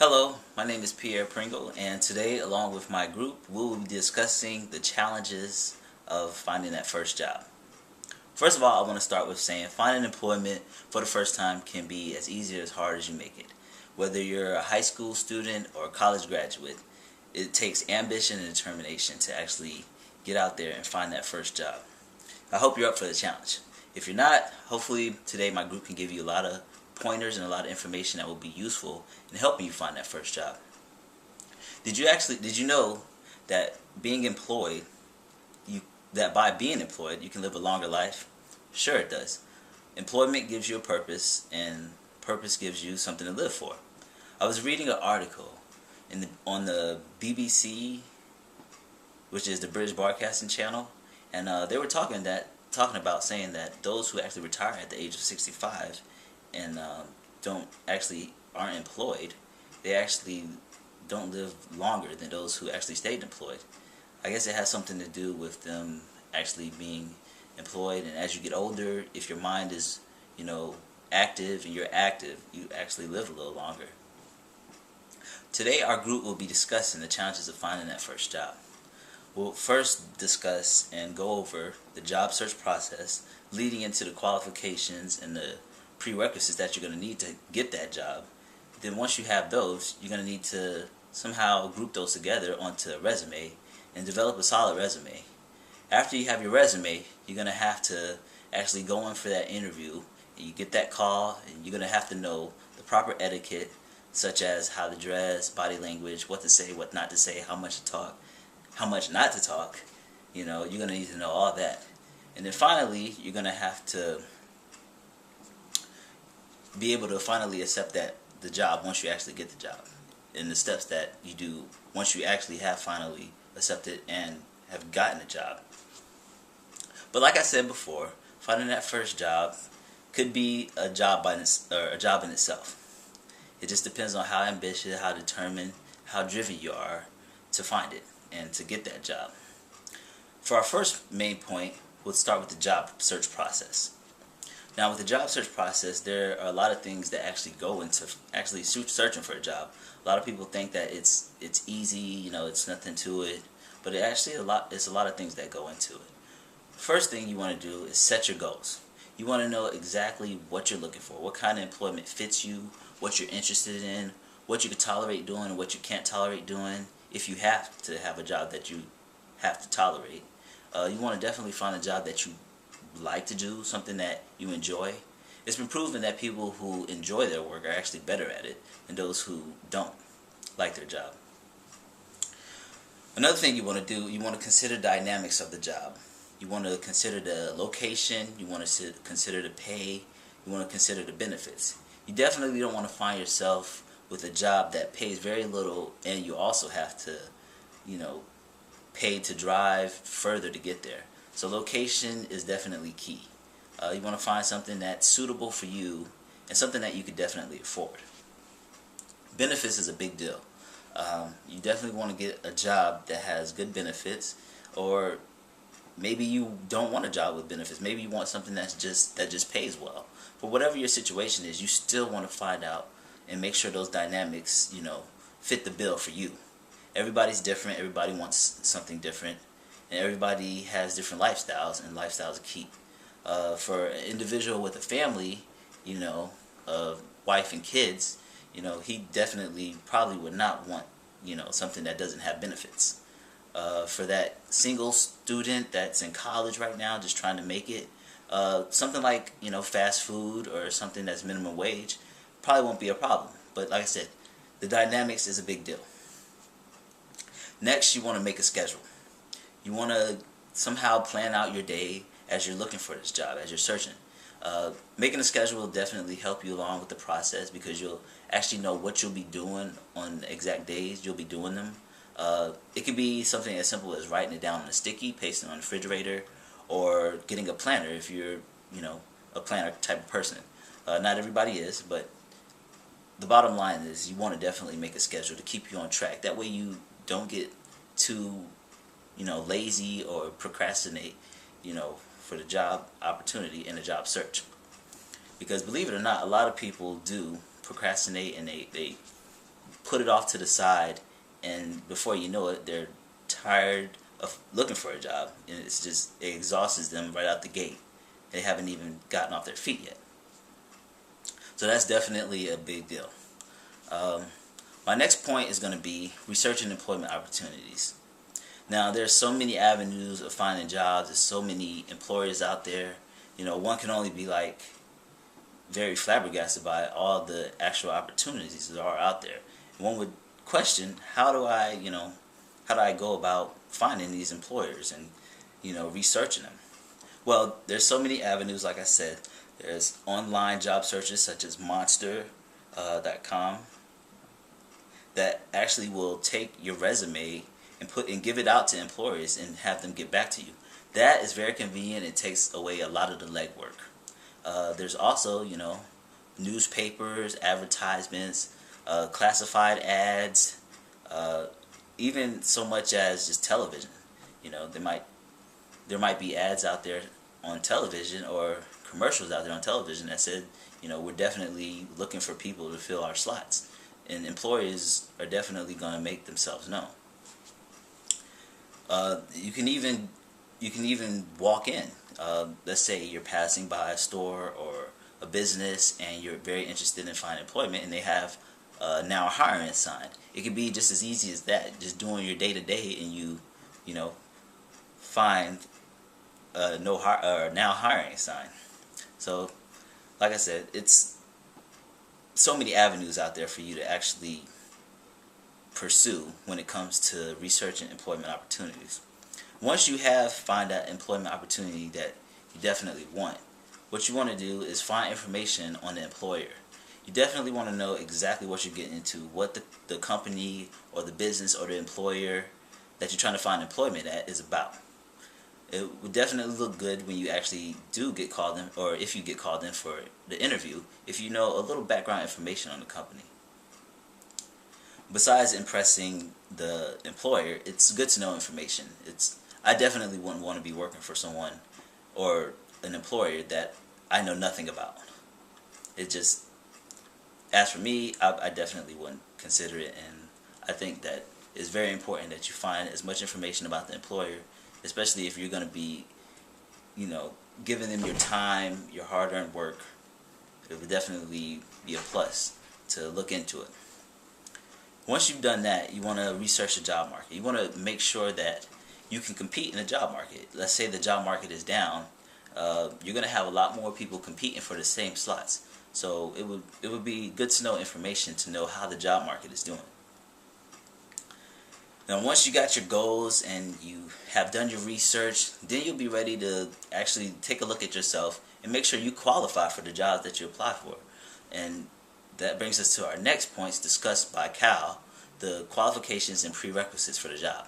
Hello, my name is Pierre Pringle, and today, along with my group, we will be discussing the challenges of finding that first job. First of all, I want to start with saying finding employment for the first time can be as easy or as hard as you make it. Whether you're a high school student or a college graduate, it takes ambition and determination to actually get out there and find that first job. I hope you're up for the challenge. If you're not, hopefully today my group can give you a lot of pointers and a lot of information that will be useful in helping you find that first job. Did you know that being employed, that by being employed you can live a longer life? Sure it does. Employment gives you a purpose, and purpose gives you something to live for. I was reading an article on the BBC, which is the British Broadcasting Channel, and they were talking about saying that those who actually retire at the age of 65 and aren't employed, they actually don't live longer than those who actually stayed employed. I guess it has something to do with them actually being employed, and as you get older, if your mind is, active and you're active, you actually live a little longer. Today our group will be discussing the challenges of finding that first job. We'll first discuss and go over the job search process leading into the qualifications and the prerequisites that you're going to need to get that job. Then once you have those, you're going to need to somehow group those together onto a resume and develop a solid resume. After you have your resume, you're going to have to actually go in for that interview. You get that call, and you're going to have to know the proper etiquette, such as how to dress, body language, what to say, what not to say, how much to talk, how much not to talk. You're going to need to know all that. And then finally, you're going to have to be able to finally accept the job once you actually get the job, and the steps that you do once you actually have finally accepted and have gotten the job. But like I said before, finding that first job could be a job in itself. It just depends on how ambitious, how determined, how driven you are to find it and to get that job. For our first main point, we'll start with the job search process. Now, with the job search process, there are a lot of things that actually go into actually searching for a job. A lot of people think that it's easy, it's nothing to it, but it's a lot of things that go into it. First thing you want to do is set your goals. You want to know exactly what you're looking for, what kind of employment fits you, what you're interested in, what you can tolerate doing and what you can't tolerate doing if you have to have a job that you have to tolerate. You want to definitely find a job that you like to do, something that you enjoy. It's been proven that people who enjoy their work are actually better at it than those who don't like their job. Another thing you want to do, you want to consider dynamics of the job. You want to consider the location, you want to consider the pay, you want to consider the benefits. You definitely don't want to find yourself with a job that pays very little and you also have to, pay to drive further to get there. So location is definitely key. You want to find something that's suitable for you and something that you could definitely afford. Benefits is a big deal. You definitely want to get a job that has good benefits, or maybe you don't want a job with benefits. Maybe you want something that just pays well. But whatever your situation is, you still want to find out and make sure those dynamics, fit the bill for you. Everybody's different. Everybody wants something different. And everybody has different lifestyles, and lifestyles are key. For an individual with a family, a wife and kids, he definitely probably would not want, something that doesn't have benefits. For that single student that's in college right now, just trying to make it, something like, fast food or something that's minimum wage probably won't be a problem. But like I said, the dynamics is a big deal. Next, you want to make a schedule. You want to somehow plan out your day as you're looking for this job, as you're searching. Making a schedule will definitely help you along with the process, because you'll actually know what you'll be doing on the exact days you'll be doing them. It could be something as simple as writing it down on a sticky, pasting it on the refrigerator, or getting a planner if you're, a planner type of person. Not everybody is, but the bottom line is you want to definitely make a schedule to keep you on track. That way you don't get too lazy or procrastinate, for the job opportunity and the job search. Because believe it or not, a lot of people do procrastinate, and they put it off to the side, and before you know it, they're tired of looking for a job, and it exhausts them right out the gate. They haven't even gotten off their feet yet. So that's definitely a big deal. My next point is going to be researching employment opportunities. Now, there's so many avenues of finding jobs. There's so many employers out there. One can only be like very flabbergasted by all the actual opportunities that are out there. One would question, how do I go about finding these employers and researching them? Well, there's so many avenues. Like I said, there's online job searches such as Monster.com that actually will take your resume and give it out to employers and have them get back to you. That is very convenient. It takes away a lot of the legwork. There's also, newspapers, advertisements, classified ads, even so much as just television. There might be ads out there on television or commercials out there on television that said, we're definitely looking for people to fill our slots, and employers are definitely going to make themselves known. You can even walk in. Let's say you're passing by a store or a business and you're very interested in finding employment, and they have now hiring sign. It could be just as easy as that, just doing your day-to-day, and you find now hiring sign. So, like I said, it's so many avenues out there for you to actually pursue when it comes to researching employment opportunities. Once you find that employment opportunity that you definitely want, what you want to do is find information on the employer. You definitely want to know exactly what you're getting into, what the company or the business or the employer that you're trying to find employment at is about. It would definitely look good when you actually do get called in, or if you get called in for the interview, if you know a little background information on the company. Besides impressing the employer, it's good to know information. I definitely wouldn't want to be working for someone or an employer that I know nothing about. As for me, I definitely wouldn't consider it, and I think that it's very important that you find as much information about the employer, especially if you're going to be, giving them your time, your hard-earned work. It would definitely be a plus to look into it. Once you've done that, you want to research the job market. You want to make sure that you can compete in the job market. Let's say the job market is down. You're going to have a lot more people competing for the same slots. So it would be good to know information to know how the job market is doing. Now, once you got your goals and you have done your research, then you'll be ready to actually take a look at yourself and make sure you qualify for the jobs that you apply for. And that brings us to our next points discussed by Cal, the qualifications and prerequisites for the job.